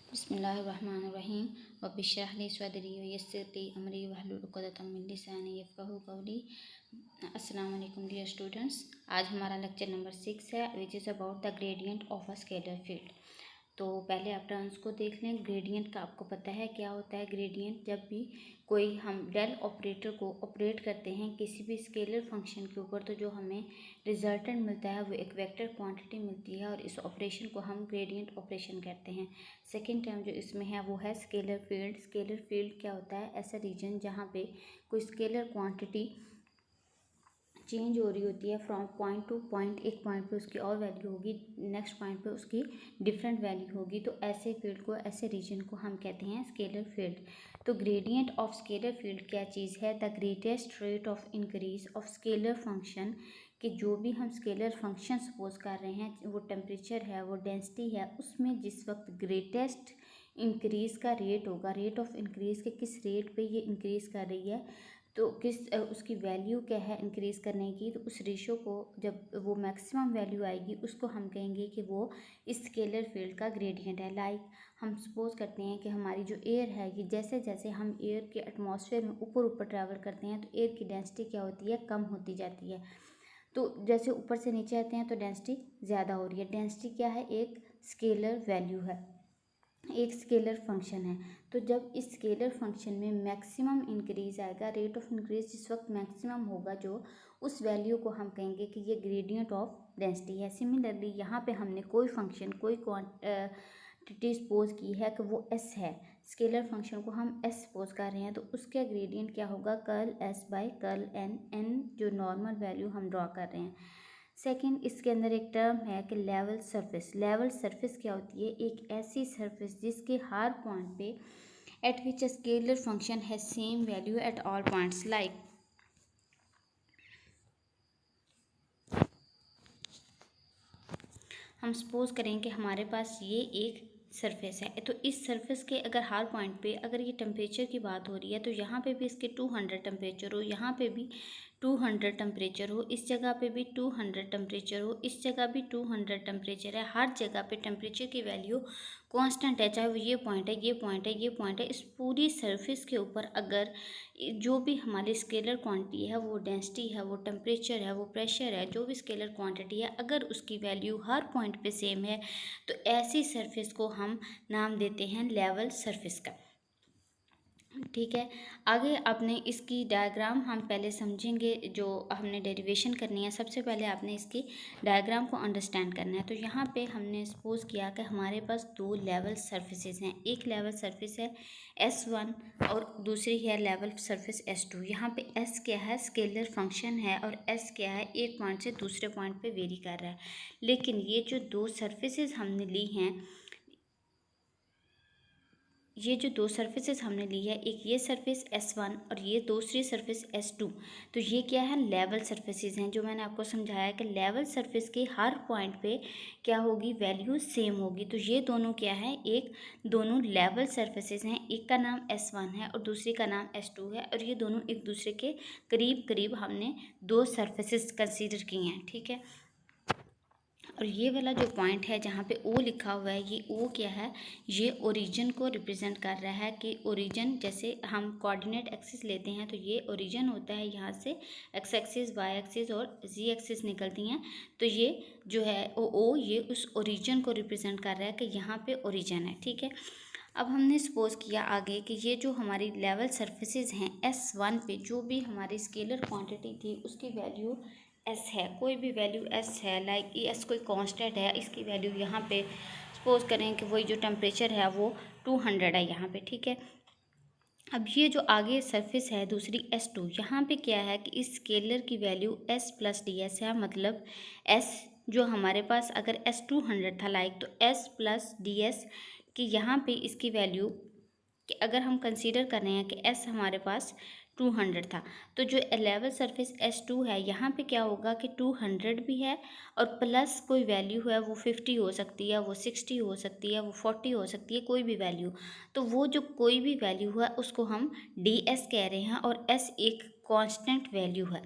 बिस्मिल्लाहिर्रहमानिर्रहीम रब्बिश्रह ली सदरी वयस्सिर ली अमरी वहलुल उक़दतम मिन लिसानी यफ़क़हू क़ौली। अस्सलाम वालेकुम डियर स्टूडेंट्स, आज हमारा लेक्चर नंबर 6 है which is about the gradient of a scalar field. तो पहले आप टर्म्स को देख लें। ग्रेडियंट का आपको पता है क्या होता है। ग्रेडियंट जब भी कोई हम डेल ऑपरेटर को ऑपरेट करते हैं किसी भी स्केलर फंक्शन के ऊपर, तो जो हमें रिजल्टेंट मिलता है वो एक वेक्टर क्वांटिटी मिलती है और इस ऑपरेशन को हम ग्रेडियंट ऑपरेशन कहते हैं। सेकेंड टर्म जो इसमें है वो है स्केलर फील्ड। स्केलर फील्ड क्या होता है? ऐसा रीजन जहाँ पे कोई स्केलर क्वांटिटी चेंज हो रही होती है फ्रॉम पॉइंट टू पॉइंट। एक पॉइंट पे उसकी और वैल्यू होगी, नेक्स्ट पॉइंट पे उसकी डिफरेंट वैल्यू होगी। तो ऐसे फील्ड को, ऐसे रीजन को हम कहते हैं स्केलर फील्ड। तो ग्रेडियंट ऑफ स्केलर फील्ड क्या चीज़ है? The greatest rate of increase of scalar function, कि जो भी हम स्केलर फंक्शन सपोज कर रहे हैं, वो टेम्परेचर है, वो डेंसिटी है, उसमें जिस वक्त ग्रेटेस्ट इंक्रीज़ का रेट होगा, रेट ऑफ इंक्रीज़ के किस रेट पे ये इंक्रीज़ कर रही है, तो किस उसकी वैल्यू क्या है इंक्रीज़ करने की, तो उस रेशो को जब वो मैक्सिमम वैल्यू आएगी उसको हम कहेंगे कि वो इस स्केलर फील्ड का ग्रेडियंट है। लाइक हम सपोज करते हैं कि हमारी जो एयर है, ये जैसे जैसे हम एयर के एटमॉस्फेयर में ऊपर ऊपर ट्रैवल करते हैं तो एयर की डेंसिटी क्या होती है? कम होती जाती है। तो जैसे ऊपर से नीचे आते हैं तो डेंसिटी ज़्यादा हो रही है। डेंसिटी क्या है? एक स्केलर वैल्यू है, एक स्केलर फंक्शन है। तो जब इस स्केलर फंक्शन में मैक्सिमम इंक्रीज आएगा, रेट ऑफ इंक्रीज जिस वक्त मैक्सिमम होगा, जो उस वैल्यू को हम कहेंगे कि ये ग्रेडियंट ऑफ डेंसिटी है। सिमिलरली यहाँ पे हमने कोई फंक्शन, कोई क्वांटिटी सपोज की है कि वो एस है, स्केलर फंक्शन को हम एस सपोज कर रहे हैं, तो उसका ग्रेडियंट क्या होगा? Curl S by curl N, N जो नॉर्मल वैल्यू हम ड्रॉ कर रहे हैं। सेकंड, इसके अंदर एक टर्म है कि लेवल सरफेस। लेवल सरफेस क्या होती है? एक ऐसी सरफेस जिसके हर पॉइंट पे at which a scalar function है same value at all points. Like हम सपोज करें कि हमारे पास ये एक सरफेस है, तो इस सरफेस के अगर हर पॉइंट पे अगर ये टेम्परेचर की बात हो रही है तो यहाँ पे भी इसके 200 टेम्परेचर हो, यहाँ पे भी 200 टेम्परेचर हो, इस जगह पे भी 200 टेम्परेचर हो, इस जगह भी 200 टेम्परेचर है। हर जगह पे टेम्परेचर की वैल्यू कांस्टेंट है, चाहे वो ये पॉइंट है, ये पॉइंट है, ये पॉइंट है। इस पूरी सरफेस के ऊपर अगर जो भी हमारी स्केलर क्वांटिटी है, वो डेंसिटी है, वो टेम्परेचर है, वो प्रेशर है, जो भी स्केलर क्वांटिटी है, अगर उसकी वैल्यू हर पॉइंट पे सेम है तो ऐसी सरफेस को हम नाम देते हैं लेवल सरफेस का। ठीक है, आगे आपने इसकी डायग्राम हम पहले समझेंगे। जो हमने डेरिवेशन करनी है, सबसे पहले आपने इसकी डायग्राम को अंडरस्टैंड करना है। तो यहाँ पे हमने सपोज किया कि हमारे पास दो लेवल सरफेसेस हैं। एक लेवल सरफेस है S1 और दूसरी है लेवल सरफेस S2। यहाँ पे S क्या है? स्केलर फंक्शन है, और S क्या है? एक पॉइंट से दूसरे पॉइंट पे वेरी कर रहा है। लेकिन ये जो दो सरफेसेस हमने ली हैं, ये जो दो सरफेसेस हमने ली है, एक ये सरफेस S1 और ये दूसरी सरफेस S2, तो ये क्या है? लेवल सरफेसेस हैं। जो मैंने आपको समझाया कि लेवल सरफेस के हर पॉइंट पे क्या होगी? वैल्यू सेम होगी। तो ये दोनों क्या है? एक दोनों लेवल सरफेसेस हैं। एक का नाम S1 है और दूसरी का नाम S2 है, और ये दोनों एक दूसरे के करीब करीब हमने दो सरफेसेस कंसीडर किए हैं। ठीक है, और ये वाला जो पॉइंट है जहाँ पे O लिखा हुआ है, ये O क्या है? ये ओरिजिन को रिप्रेजेंट कर रहा है। कि ओरिजिन, जैसे हम कोऑर्डिनेट एक्सिस लेते हैं तो ये ओरिजिन होता है, यहाँ से एक्स एक्सिस, वाई एक्सिस और जी एक्सिस निकलती हैं। तो ये जो है O, ये उस ओरिजिन को रिप्रेजेंट कर रहा है कि यहाँ पे ओरिजिन है। ठीक है, अब हमने सपोज किया आगे कि ये जो हमारी लेवल सरफेसेस हैं S1 पे, जो भी हमारी स्केलर क्वांटिटी थी उसकी वैल्यू S है, कोई भी वैल्यू S है, लाइक ये S कोई कांस्टेंट है, इसकी वैल्यू यहाँ पे सपोज करें कि वही जो टेम्परेचर है वो 200 है यहाँ पे। ठीक है, अब ये जो आगे सरफेस है दूसरी S2, यहाँ पे क्या है कि इस स्केलर की वैल्यू S प्लस ds है। मतलब S जो हमारे पास अगर S 200 था लाइक, तो S प्लस ds कि यहाँ पे इसकी वैल्यू कि अगर हम कंसीडर कर रहे हैं कि S हमारे पास 200 था, तो जो लेवल सरफेस S2 है, यहाँ पे क्या होगा कि 200 भी है और प्लस कोई वैल्यू है, वो 50 हो सकती है, वो 60 हो सकती है, वो 40 हो सकती है, कोई भी वैल्यू। तो वो जो कोई भी वैल्यू है उसको हम ds कह रहे हैं, और S एक कांस्टेंट वैल्यू है।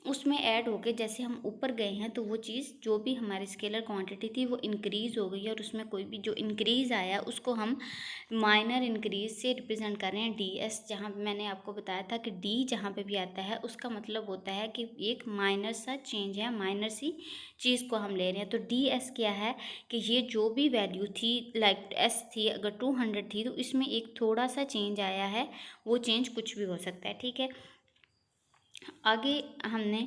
उसमें ऐड हो के जैसे हम ऊपर गए हैं तो वो चीज़ जो भी हमारी स्केलर क्वांटिटी थी वो इंक्रीज़ हो गई है, और उसमें कोई भी जो इंक्रीज़ आया उसको हम माइनर इंक्रीज से रिप्रेजेंट कर रहे हैं डी एस। जहाँ मैंने आपको बताया था कि डी जहाँ पे भी आता है उसका मतलब होता है कि एक माइनर सा चेंज है, माइनर सी चीज़ को हम ले रहे हैं। तो डी एस क्या है कि ये जो भी वैल्यू थी, लाइक एस थी, अगर 200 थी तो इसमें एक थोड़ा सा चेंज आया है, वो चेंज कुछ भी हो सकता है। ठीक है, आगे हमने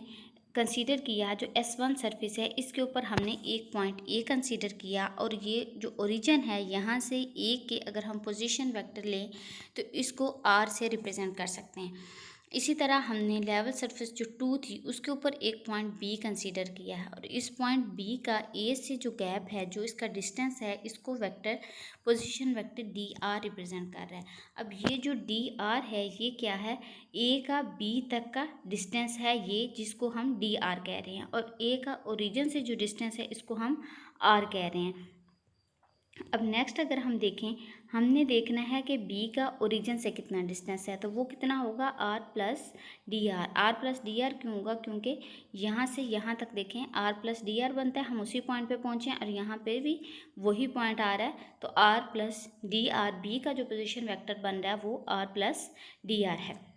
कंसीडर किया जो S1 सरफेस है, इसके ऊपर हमने एक पॉइंट ए कंसीडर किया, और ये जो ओरिजिन है यहाँ से ए के अगर हम पोजीशन वेक्टर लें तो इसको R से रिप्रेजेंट कर सकते हैं। इसी तरह हमने लेवल सरफेस जो 2 थी उसके ऊपर एक पॉइंट बी कंसीडर किया है, और इस पॉइंट बी का ए से जो गैप है, जो इसका डिस्टेंस है, इसको vector position vector D R represent कर रहा है। अब ये जो डी आर है ये क्या है, ए का बी तक का डिस्टेंस है ये, जिसको हम डी आर कह रहे हैं, और ए का ओरिजिन से जो डिस्टेंस है इसको हम आर कह रहे हैं। अब नेक्स्ट अगर हम देखें, हमने देखना है कि बी का ओरिजिन से कितना डिस्टेंस है, तो वो कितना होगा R plus D R. R plus D R क्यों होगा, क्योंकि यहाँ से यहाँ तक देखें आर प्लस डी आर बनता है, हम उसी पॉइंट पे पहुँचे और यहाँ पे भी वही पॉइंट आ रहा है, तो R plus D R, B का जो पोजीशन वेक्टर बन रहा है वो आर प्लस डी आर है।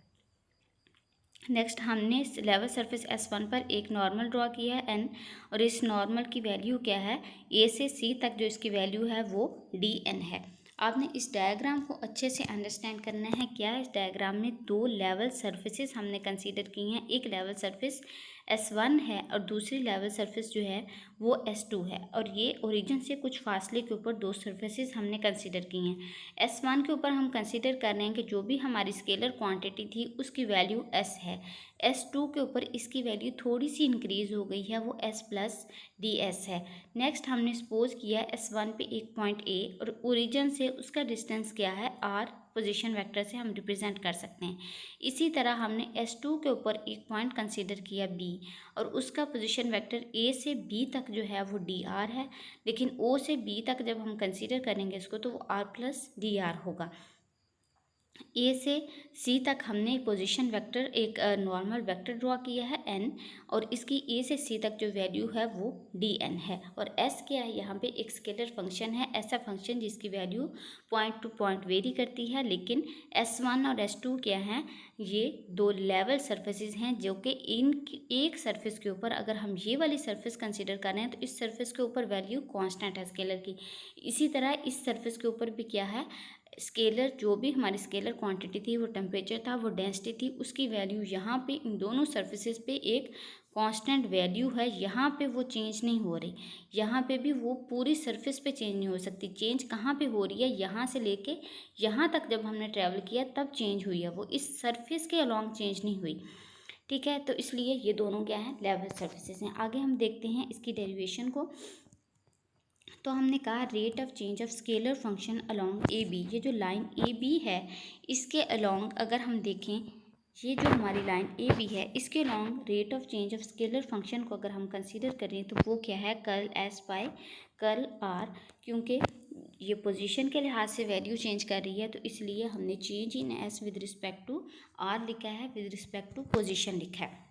नेक्स्ट हमने लेवल सरफेस S1 पर एक नॉर्मल ड्रॉ किया है n, और इस नॉर्मल की वैल्यू क्या है, A से C तक जो इसकी वैल्यू है वो dn है। आपने इस डायग्राम को अच्छे से अंडरस्टैंड करना है। क्या इस डायग्राम में दो लेवल सरफेसेस हमने कंसीडर की हैं, एक लेवल सरफेस S1 है और दूसरी लेवल सरफेस जो है वो S2 है, और ये ओरिजिन से कुछ फासले के ऊपर दो सरफेसेस हमने कंसीडर की हैं। S1 के ऊपर हम कंसीडर कर रहे हैं कि जो भी हमारी स्केलर क्वांटिटी थी उसकी वैल्यू S है। S2 के ऊपर इसकी वैल्यू थोड़ी सी इंक्रीज़ हो गई है, वो S प्लस डी एस है। नेक्स्ट हमने सपोज किया S1 पे एक पॉइंट A, और ओरिजिन से उसका डिस्टेंस क्या है R, पोजीशन वेक्टर से हम रिप्रेजेंट कर सकते हैं। इसी तरह हमने S2 के ऊपर एक पॉइंट कंसीडर किया B, और उसका पोजीशन वेक्टर A से B तक जो है वो DR है, लेकिन O से B तक जब हम कंसीडर करेंगे इसको तो वो R प्लस DR होगा। ए से सी तक हमने पोजीशन वेक्टर एक नॉर्मल वेक्टर ड्रॉ किया है n, और इसकी ए से सी तक जो वैल्यू है वो dn है। और s क्या है, यहाँ पे एक स्केलर फंक्शन है, ऐसा फंक्शन जिसकी value point two point very करती है, लेकिन S1 और S2 क्या हैं, ये दो लेवल सरफेसेस हैं, जो कि इन एक सरफेस के ऊपर अगर हम ये वाली सरफेस कंसिडर कर रहे हैं तो इस सरफेस के ऊपर वैल्यू कांस्टेंट है स्केलर की। इसी तरह इस सरफेस के ऊपर भी क्या है, स्केलर जो भी हमारी स्केलर क्वांटिटी थी, वो टेम्परेचर था, वो डेंसिटी थी, उसकी वैल्यू यहाँ पे इन दोनों सरफेसेस पे एक कांस्टेंट वैल्यू है, यहाँ पे वो चेंज नहीं हो रही। यहाँ पे भी वो पूरी सरफेस पे चेंज नहीं हो सकती। चेंज कहाँ पे हो रही है, यहाँ से लेके यहाँ तक जब हमने ट्रैवल किया तब चेंज हुई है, वो इस सरफेस के अलॉन्ग चेंज नहीं हुई। ठीक है, तो इसलिए ये दोनों क्या हैं, लेवल सरफेसेस हैं। आगे हम देखते हैं इसकी डेरिवेशन को। तो हमने कहा rate of change of scalar function along A B, ये जो लाइन ए बी है इसके अलोंग अगर हम देखें, ये जो हमारी लाइन ए बी है इसके along rate of change of scalar function को अगर हम कंसीडर करें तो वो क्या है, curl S by curl are. क्योंकि ये पोजीशन के लिहाज से वैल्यू चेंज कर रही है, तो इसलिए हमने change in S with respect to R लिखा है, विद रिस्पेक्ट टू पोजीशन लिखा है।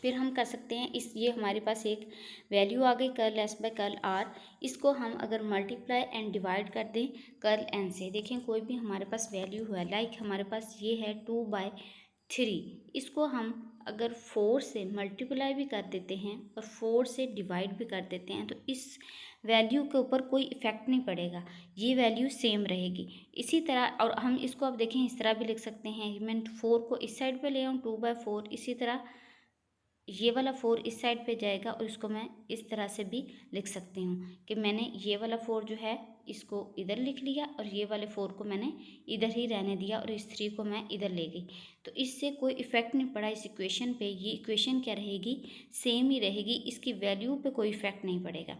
फिर हम कर सकते हैं इस, ये हमारे पास एक वैल्यू आ गई curl S by curl R, इसको हम अगर मल्टीप्लाई एंड डिवाइड कर दें कर्ल एन से, देखें कोई भी हमारे पास वैल्यू है, लाइक हमारे पास ये है 2/3, इसको हम अगर 4 से मल्टीप्लाई भी कर देते हैं और 4 से डिवाइड भी कर देते हैं तो इस वैल्यू के ऊपर कोई इफ़ेक्ट नहीं पड़ेगा, ये वैल्यू सेम रहेगी। इसी तरह और हम इसको अब देखें इस तरह भी लिख सकते हैं, मैं 4 को इस साइड पे ले आऊँ 2/4, इसी तरह ये वाला 4 इस साइड पे जाएगा, और इसको मैं इस तरह से भी लिख सकती हूँ कि मैंने ये वाला 4 जो है इसको इधर लिख लिया और ये वाले 4 को मैंने इधर ही रहने दिया और इस 3 को मैं इधर ले गई, तो इससे कोई इफ़ेक्ट नहीं पड़ा इस इक्वेशन पे। ये इक्वेशन क्या रहेगी, सेम ही रहेगी, इसकी वैल्यू पे कोई इफ़ेक्ट नहीं पड़ेगा।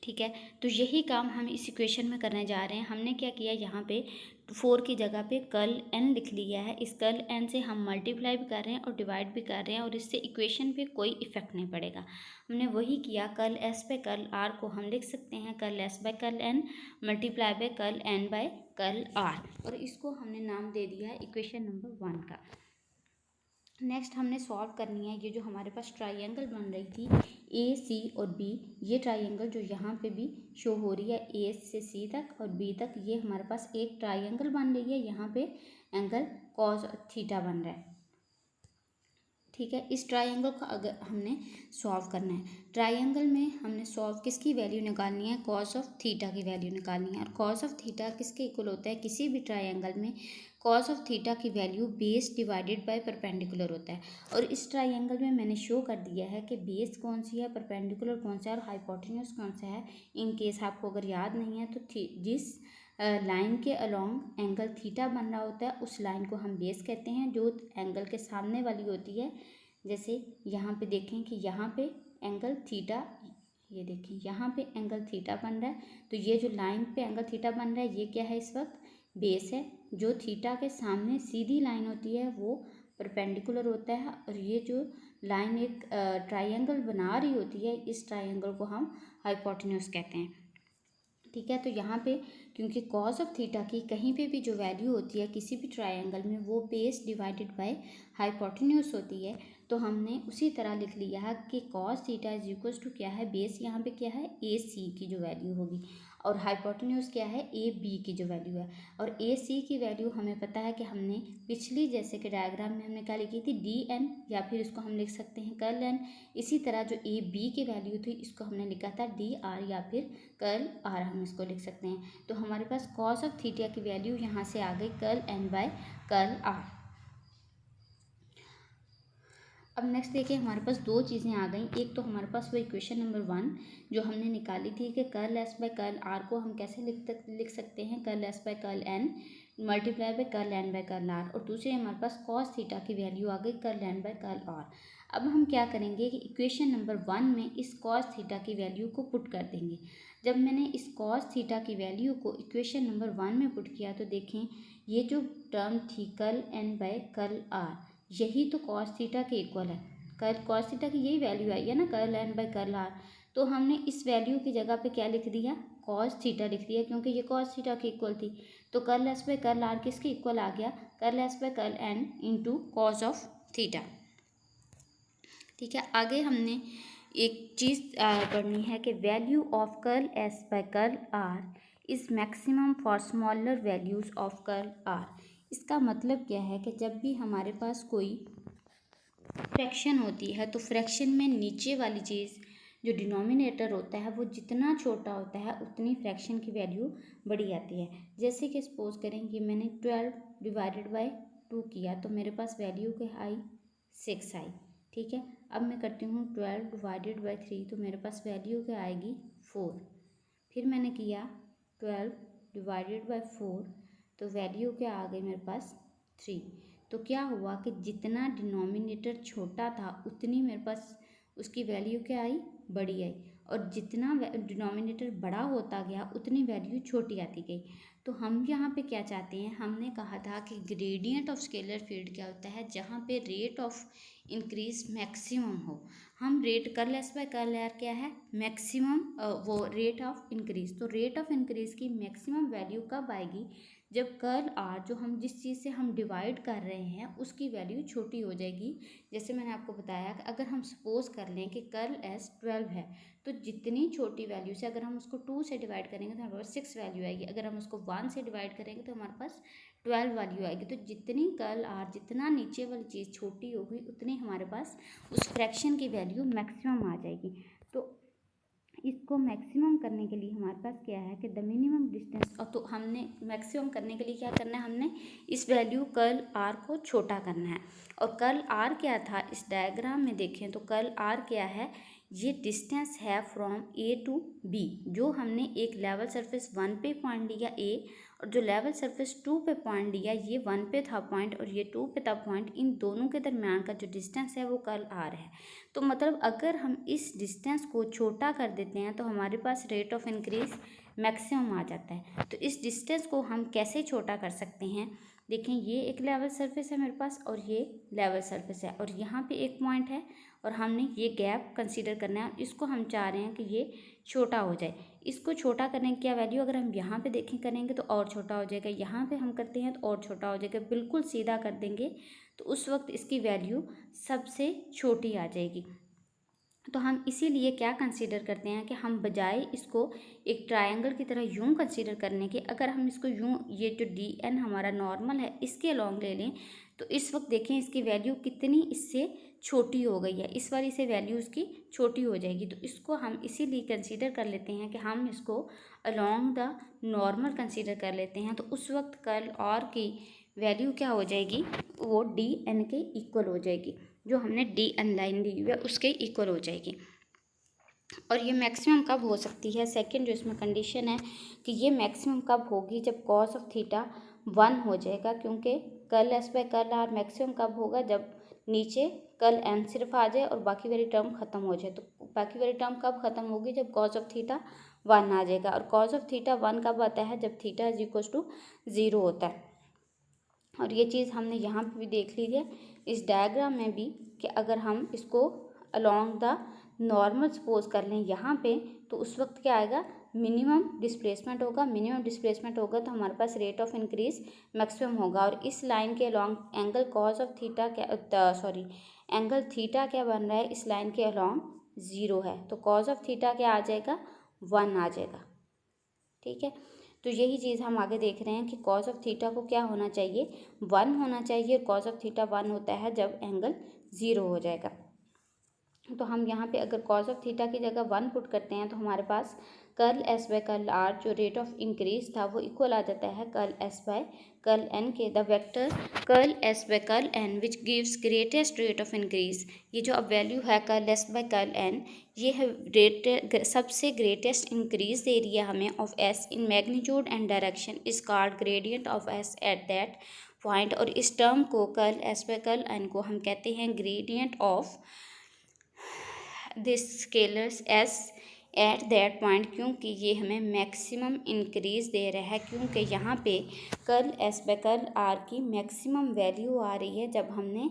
ठीक है, तो यही काम हम इस इक्वेशन में करने जा रहे हैं। हमने क्या किया, यहाँ पे 4 की जगह पे कर्ल n लिख लिया है, इस कर्ल n से हम मल्टीप्लाई भी कर रहे हैं और डिवाइड भी कर रहे हैं, और इससे इक्वेशन पे कोई इफेक्ट नहीं पड़ेगा। हमने वही किया, कर्ल s पे कर्ल r को हम लिख सकते हैं curl s by curl n multiply by curl n by curl r, और इसको हमने नाम दे दिया है इक्वेशन नंबर 1 का। नेक्स्ट हमने सॉल्व करनी है ये जो हमारे पास ट्राइंगल बन रही थी ए सी और बी, ये ट्राइंगल जो यहाँ पे भी शो हो रही है ए से सी तक और बी तक, ये हमारे पास एक ट्राइंगल बन रही है। यहाँ पे एंगल कॉस थीटा बन रहा है, ठीक है। इस ट्राइंगल को अगर हमने सॉल्व करना है, ट्राइंगल में हमने सॉल्व किसकी वैल्यू निकालनी है, कॉस ऑफ थीटा की वैल्यू निकालनी है। और कॉस ऑफ थीटा किसके इक्वल होता है, किसी भी ट्राइंगल में कॉस ऑफ थीटा की value base divided by perpendicular होता है। और इस ट्राइंगल में मैंने शो कर दिया है कि बेस कौन सी है, परपेंडिकुलर कौन सा है और हाइपोटेन्यूज कौन सा है। इन केस आपको अगर याद नहीं है तो जिस लाइन के अलोंग एंगल थीटा बन रहा होता है उस लाइन को हम बेस कहते हैं, जो एंगल के सामने वाली होती है। जैसे यहाँ पे देखें कि यहाँ पे एंगल थीटा, ये देखें यहाँ पे एंगल थीटा बन रहा है, तो ये जो लाइन पे एंगल थीटा बन रहा है ये क्या है, इस वक्त बेस है। जो थीटा के सामने सीधी लाइन होती है वो परपेंडिकुलर होता है, और ये जो लाइन एक ट्राइंगल बना रही होती है, इस ट्राइंगल को हम हाइपोटेन्यूज कहते हैं, ठीक है। तो यहाँ पे क्योंकि कॉस ऑफ थीटा की कहीं पे भी जो वैल्यू होती है किसी भी ट्राइंगल में वो बेस डिवाइडेड बाय हाइपोटेन्यूज होती है, तो हमने उसी तरह लिख लिया है कि cos theta is equals to क्या है, बेस यहाँ पे क्या है ए सी की जो वैल्यू होगी, और हाइपोटेन्यूज क्या है ए बी की जो वैल्यू है। और ए सी की वैल्यू हमें पता है कि हमने पिछली जैसे कि डायग्राम में हमने क्या लिखी थी डी एन, या फिर इसको हम लिख सकते हैं कर्ल एन। इसी तरह जो ए बी की वैल्यू थी इसको हमने लिखा था डी आर या फिर कर्ल आर, हम इसको लिख सकते हैं। तो हमारे पास कॉस ऑफ थीटा की वैल्यू यहाँ से आ गई curl N by curl R. अब नेक्स्ट देखिए हमारे पास दो चीज़ें आ गई। एक तो हमारे पास वो इक्वेशन नंबर 1 जो हमने निकाली थी कि curl S by curl R को हम कैसे लिख सकते हैं, curl S by curl N multiply by curl N by curl R. और दूसरे हमारे पास कॉस थीटा की वैल्यू आ गई curl N by curl R. अब हम क्या करेंगे कि इक्वेशन नंबर 1 में इस कॉस थीटा की वैल्यू को पुट कर देंगे। जब मैंने इस कॉस थीटा की वैल्यू को इक्वेशन नंबर 1 में पुट किया तो देखें ये जो टर्म थी curl N by curl R, यही तो कॉस थीटा के इक्वल है। कॉस थीटा की यही वैल्यू आई है ना, curl N by curl are. तो हमने इस वैल्यू की जगह पे क्या लिख दिया, कॉस थीटा लिख दिया, क्योंकि ये कॉस थीटा के इक्वल थी। तो curl S by curl R किसके इक्वल आ गया, curl S by curl N into cos of theta, ठीक है। आगे हमने एक चीज़ पढ़नी है कि value of curl S by curl R is maximum for smaller values of curl R. इसका मतलब क्या है कि जब भी हमारे पास कोई फ्रैक्शन होती है तो फ्रैक्शन में नीचे वाली चीज़ जो डिनोमिनेटर होता है वो जितना छोटा होता है उतनी फ्रैक्शन की वैल्यू बड़ी आती है। जैसे कि सपोज करें कि मैंने 12 डिवाइडेड बाय 2 किया तो मेरे पास वैल्यू क्या आई, 6 आई, ठीक है। अब मैं करती हूँ 12 डिवाइडेड बाय 3 तो मेरे पास वैल्यू क्या आएगी 4। फिर मैंने किया 12 डिवाइडेड बाय 4 तो वैल्यू क्या आ गई मेरे पास 3। तो क्या हुआ कि जितना डिनोमिनेटर छोटा था उतनी मेरे पास उसकी वैल्यू क्या आई, बड़ी आई, और जितना डिनोमिनेटर बड़ा होता गया उतनी वैल्यू छोटी आती गई। तो हम यहाँ पे क्या चाहते हैं, हमने कहा था कि ग्रेडियंट ऑफ स्केलर फील्ड क्या होता है, जहाँ पे रेट ऑफ इंक्रीज मैक्सिमम हो। हम rate curl S by curl R क्या है, मैक्सिमम वो रेट ऑफ इंक्रीज। तो रेट ऑफ इंक्रीज की मैक्सिमम वैल्यू कब आएगी, जब कर्ल आर जो हम जिस चीज़ से हम डिवाइड कर रहे हैं उसकी वैल्यू छोटी हो जाएगी। जैसे मैंने आपको बताया कि अगर हम सपोज कर लें कि कर्ल एस 12 है तो जितनी छोटी वैल्यू से अगर हम उसको 2 से डिवाइड करेंगे तो हमारे पास 6 वैल्यू आएगी, अगर हम उसको 1 से डिवाइड करेंगे तो हमारे पास 12 वैल्यू आएगी। तो जितनी कर्ल आर जितना नीचे वाली चीज़ छोटी होगी उतनी हमारे पास उस फ्रैक्शन की वैल्यू मैक्सिमम आ जाएगी। तो इसको मैक्सिमम करने के लिए हमारे पास क्या है कि द मिनिमम डिस्टेंस, और तो हमने मैक्सिमम करने के लिए क्या करना है, हमने इस वैल्यू कर्ल आर को छोटा करना है। और कर्ल आर क्या था, इस डायग्राम में देखें तो कर्ल आर क्या है, ये डिस्टेंस है फ्रॉम ए टू बी। जो हमने एक लेवल सरफेस 1 पे पॉइंट लिया ए, और जो लेवल सरफेस 2 पे पॉइंट लिया ये 1 पे था पॉइंट और ये 2 पे था पॉइंट, इन दोनों के दरमियान का जो डिस्टेंस है वो कर्ल आर है। तो मतलब अगर हम इस डिस्टेंस को छोटा कर देते हैं तो हमारे पास रेट ऑफ इंक्रीज मैक्सिमम आ जाता है। तो इस डिस्टेंस को हम कैसे छोटा कर सकते हैं, देखें ये एक लेवल सरफेस है मेरे पास और ये लेवल सरफेस है और यहाँ पे एक पॉइंट है और हमने ये गैप कंसीडर करना है, इसको हम चाह रहे हैं कि ये छोटा हो जाए। इसको छोटा करने की क्या वैल्यू, अगर हम यहाँ पे देखें करेंगे तो और छोटा हो जाएगा, यहाँ पे हम करते हैं तो और छोटा हो जाएगा, बिल्कुल सीधा कर देंगे तो उस वक्त इसकी वैल्यू सबसे छोटी आ जाएगी। तो हम इसीलिए क्या कंसीडर करते हैं कि हम बजाय इसको एक ट्रायंगल की तरह यूं कंसीडर करने के, अगर हम इसको यूं, ये जो डी एन हमारा नॉर्मल है इसके अलॉन्ग ले लें तो इस वक्त देखें इसकी वैल्यू कितनी इससे छोटी हो गई है, इस वाली से वैल्यू इसकी छोटी हो जाएगी। तो इसको हम इसीलिए कंसीडर कर लेते हैं कि हम इसको अलॉन्ग द नॉर्मल कंसीडर कर लेते हैं। तो उस वक्त कर्ल आर की वैल्यू क्या हो जाएगी, वो डी एन के इक्वल हो जाएगी, जो हमने डी एन लाइन दी हुई है उसके इक्वल हो जाएगी। और ये मैक्सिमम कब हो सकती है, सेकंड जो इसमें कंडीशन है कि ये मैक्सिमम कब होगी, जब कॉस ऑफ थीटा 1 हो जाएगा, क्योंकि curl S by curl R maximum कब होगा, जब नीचे कर्ल एन सिर्फ आ जाए और बाकी वाली टर्म खत्म हो जाए। तो बाकी वाली टर्म कब खत्म होगी, जब कॉस ऑफ थीटा 1 आ जाएगा। और कॉस ऑफ थीटा 1 कब आता है, जब थीटा इज इक्वल टू 0 होता है। और ये चीज़ हमने यहाँ पे भी देख ली है इस डायग्राम में भी, कि अगर हम इसको अलॉन्ग द नॉर्मल सपोज कर लें यहाँ पे, तो उस वक्त क्या आएगा, मिनिमम डिस्प्लेसमेंट होगा। मिनिमम डिस्प्लेसमेंट होगा तो हमारे पास रेट ऑफ इंक्रीज मैक्सिमम होगा। और इस लाइन के along angle cos of theta angle theta क्या बन रहा है, इस लाइन के अलॉन्ग 0 है, तो कॉस ऑफ थीटा क्या आ जाएगा, 1 आ जाएगा। ठीक है, तो यही चीज़ हम आगे देख रहे हैं कि कॉस ऑफ थीटा को क्या होना चाहिए, 1 होना चाहिए। कॉस ऑफ थीटा 1 होता है जब एंगल 0 हो जाएगा। तो हम यहाँ पे अगर कॉस ऑफ थीटा की जगह 1 पुट करते हैं तो हमारे पास curl S by curl r जो रेट ऑफ इंक्रीज था वो इक्वल आ जाता है curl S by curl n के। The vector curl S by curl n which gives greatest rate of increase, ये जो अब वैल्यू है curl S by curl n, ये है रेट सबसे ग्रेटेस्ट इंक्रीज दे रही है हमें of S in magnitude and direction is called gradient of S at that point. और इस टर्म को curl S by curl N को हम कहते हैं gradient of this scalars S at that point, क्योंकि ये हमें मैक्सिमम इंक्रीज दे रहा है, क्योंकि यहाँ पे curl S by curl are की मैक्सिमम वैल्यू आ रही है जब हमने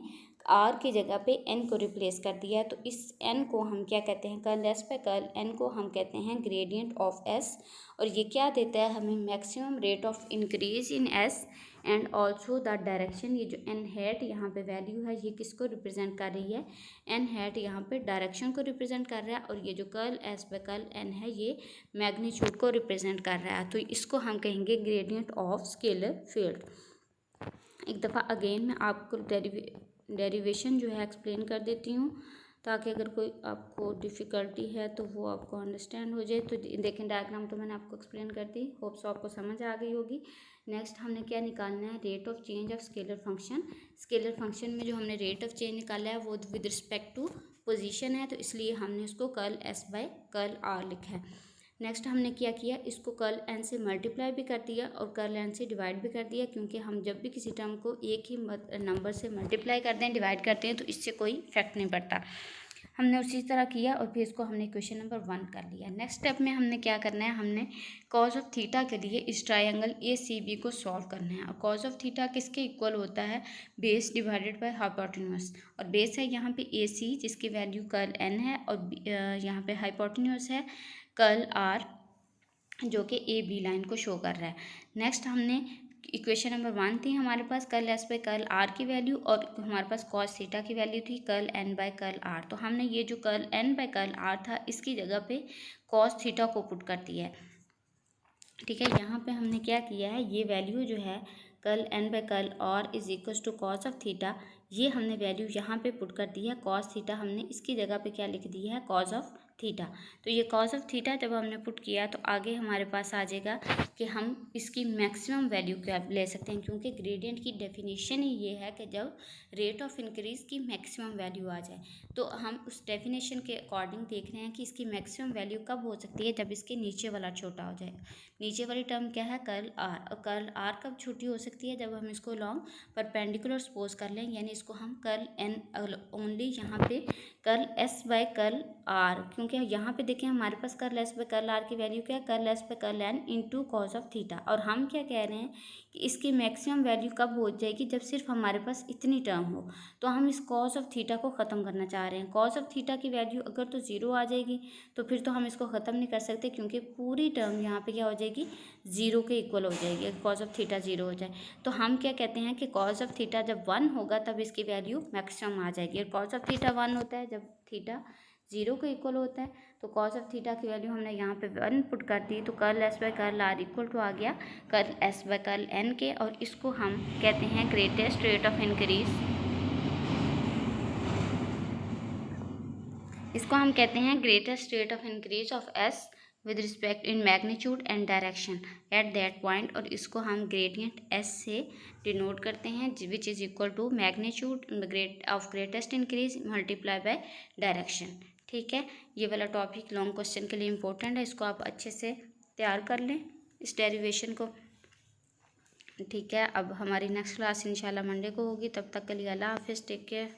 आर की जगह पे एन को रिप्लेस कर दिया। तो इस एन को हम क्या कहते हैं, curl S by curl N को हम कहते हैं ग्रेडियंट ऑफ एस। और ये क्या देता है हमें, maximum rate of increase in S and also the direction. ये जो एन हैट यहाँ पे वैल्यू है ये किसको रिप्रेजेंट कर रही है, एन हैट यहाँ पे डायरेक्शन को रिप्रेजेंट कर रहा है। और ये जो curl S by curl N है ये मैग्नीट्यूड को रिप्रेजेंट कर रहा है। तो इसको हम कहेंगे ग्रेडियंट ऑफ स्केलर फील्ड। एक दफ़ा अगेन मैं आपको डेरिवेशन जो है एक्सप्लेन कर देती हूँ, ताकि अगर कोई आपको डिफ़िकल्टी है तो वो आपको अंडरस्टैंड हो जाए। तो देखें डायग्राम तो मैंने आपको एक्सप्लेन कर दी, होप सो आपको समझ आ गई होगी। नेक्स्ट हमने क्या निकालना है, rate of change of scalar function. Scalar function में जो हमने रेट ऑफ चेंज निकाला है वो विद रिस्पेक्ट टू पोजीशन है, तो इसलिए हमने उसको curl S by curl R लिखा है। नेक्स्ट हमने क्या किया, इसको कर्ल एन से मल्टीप्लाई भी कर दिया और कर्ल एन से डिवाइड भी कर दिया, क्योंकि हम जब भी किसी टर्म को एक ही नंबर से मल्टीप्लाई करते हैं, डिवाइड करते हैं, तो इससे कोई इफेक्ट नहीं पड़ता। हमने उसी तरह किया और फिर इसको हमने क्वेश्चन नंबर 1 कर लिया। नेक्स्ट स्टेप में हमने क्या करना है, हमने कॉज ऑफ थीटा के लिए इस ट्रायंगल ए सी बी को सॉल्व करना है। और कॉज ऑफ थीटा किसके इक्वल होता है, बेस डिवाइडेड बाय हाइपोटेन्यूज। और बेस है यहाँ पे ए सी जिसकी वैल्यू कर्ल एन है, और यहाँ पे हाइपोटेन्यूज है कर्ल आर जो कि ए बी लाइन को शो कर रहा है। नेक्स्ट हमने इक्वेशन नंबर 1 थी हमारे पास curl S by curl are की वैल्यू, और हमारे पास कॉस थीटा की वैल्यू थी curl N by curl are. तो हमने ये जो curl N by curl r था इसकी जगह पे कॉस थीटा को पुट कर दिया है। ठीक है, यहाँ पे हमने क्या किया है, ये वैल्यू जो है curl N by curl R is equal to cos of theta, ये हमने वैल्यू यहाँ पे पुट कर दी है। कॉस थीटा हमने इसकी जगह पे क्या लिख दिया है, कॉस ऑफ थीटा। तो ये कॉस ऑफ थीटा जब हमने पुट किया तो आगे हमारे पास आ जाएगा कि हम इसकी मैक्सिमम वैल्यू क्या ले सकते हैं, क्योंकि ग्रेडियंट की डेफिनेशन ही ये है कि जब रेट ऑफ इंक्रीज़ की मैक्सिमम वैल्यू आ जाए। तो हम उस डेफिनेशन के अकॉर्डिंग देख रहे हैं कि इसकी मैक्सिमम वैल्यू कब हो सकती है, जब इसके नीचे वाला छोटा हो जाए। नीचे वाली टर्म क्या है, कर्ल आर। और कर्ल आर कब छोटी हो सकती है, जब हम इसको लॉन्ग परपेंडिकुलर सपोज कर लें, यानी इसको हम कर्ल एन ओनली यहाँ पे curl S by curl are, क्योंकि यहाँ पे देखें हमारे पास curl S by curl are की वैल्यू क्या है, curl S by curl N into cos of theta. और हम क्या कह रहे हैं कि इसकी मैक्सिमम वैल्यू कब हो जाएगी, जब सिर्फ हमारे पास इतनी टर्म हो। तो हम इस कॉस ऑफ थीटा को ख़त्म करना चाह रहे हैं। कॉस ऑफ थीटा की वैल्यू अगर तो 0 आ जाएगी तो फिर तो हम इसको ख़त्म नहीं कर सकते, क्योंकि पूरी टर्म यहाँ पे क्या हो जाएगी, 0 के इक्वल हो जाएगी अगर कॉस ऑफ थीटा 0 हो जाए। तो हम क्या कहते हैं कि कॉस ऑफ थीटा जब 1 होगा तब इसकी वैल्यू मैक्सिमम आ जाएगी। और कॉस ऑफ थीटा 1 होता है जब थीटा 0 के इक्वल होता है। तो कॉस ऑफ थीटा की वैल्यू हमने यहाँ पे 1 पुट कर दी, तो curl S by curl r equal to आ गया curl S by curl n के। और इसको हम कहते हैं ग्रेटेस्ट रेट ऑफ इंक्रीज, इसको हम कहते हैं greatest rate of increase of S with respect in magnitude and direction at that point. और इसको हम ग्रेडियंट एस से डिनोट करते हैं, which is equal to magnitude of greatest increase multiply by direction. ठीक है, ये वाला टॉपिक लॉन्ग क्वेश्चन के लिए इंपॉर्टेंट है, इसको आप अच्छे से तैयार कर लें इस डेरिवेशन को। ठीक है, अब हमारी नेक्स्ट क्लास इंशाल्लाह मंडे को होगी। तब तक के लिए अल्लाह हाफिज़, टेक केयर।